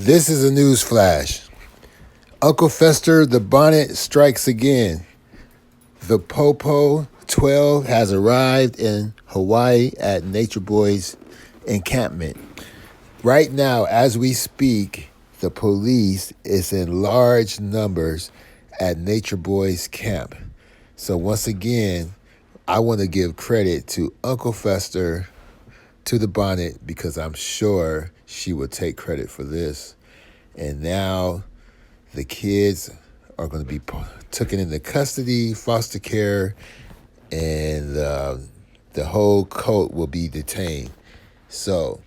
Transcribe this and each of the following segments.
This is a news flash. Uncle Fester the Bonnet strikes again. The Popo 12 has arrived in Hawaii at Nature Boy's encampment. Right now, as we speak, the police is in large numbers at Nature Boy's camp. So once again, I want to give credit to Uncle Fester, to the Bonnet, because I'm sure she will take credit for this. And now the kids are going to be taken into custody, foster care, and the whole cult will be detained. So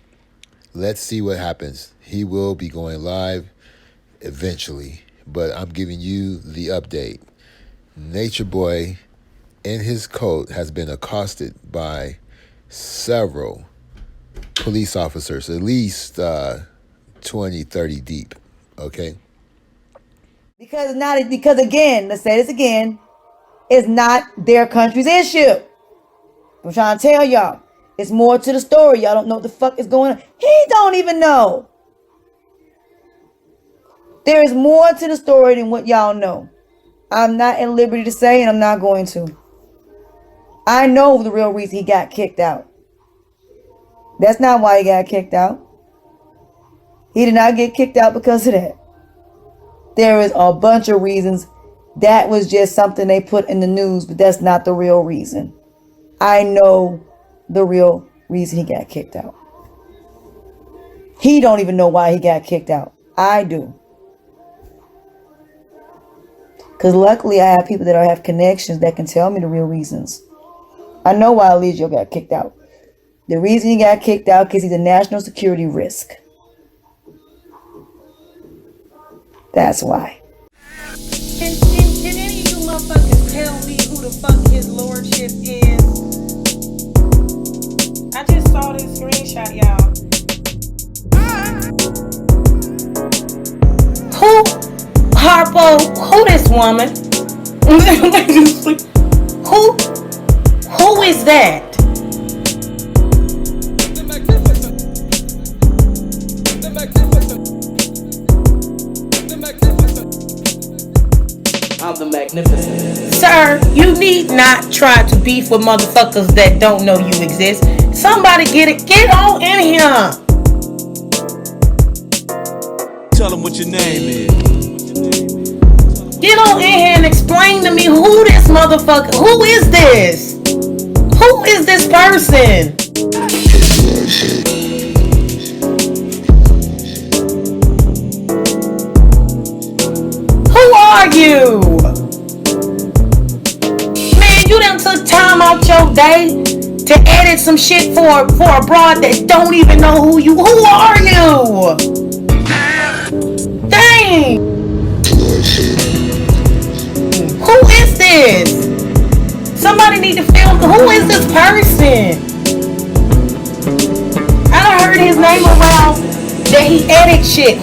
let's see what happens. He will be going live eventually, but I'm giving you the update. Nature Boy and his cult has been accosted by several police officers, at least 20, 30 deep, okay? Because again, let's say this again, it's not their country's issue. I'm trying to tell y'all, it's more to the story. Y'all don't know what the fuck is going on. He don't even know. There is more to the story than what y'all know. I'm not at liberty to say, and I'm not going to. I know the real reason he got kicked out. That's not why he got kicked out. He did not get kicked out because of that. There is a bunch of reasons. That was just something they put in the news, but that's not the real reason. I know the real reason he got kicked out. He don't even know why he got kicked out. I do. Because luckily I have people that have connections that can tell me the real reasons. I know why Eligio got kicked out. The reason he got kicked out because he's a national security risk. That's why. Can any of you motherfuckers tell me who the fuck his lordship is? I just saw this screenshot, y'all. Who? Harpo, who this woman? Who is that? I'm the Magnificent. Sir, you need not try to beef with motherfuckers that don't know you exist. Somebody get on in here. Tell them what your name is. Get on in here and explain to me who this motherfucker, who is this? Who is this person? Who are you? Man, you done took time out your day to edit some shit for a broad that don't even know who you. Who are you? Dang. Who is this? Somebody need to film. Who is this person? I done heard his name around that he edit shit.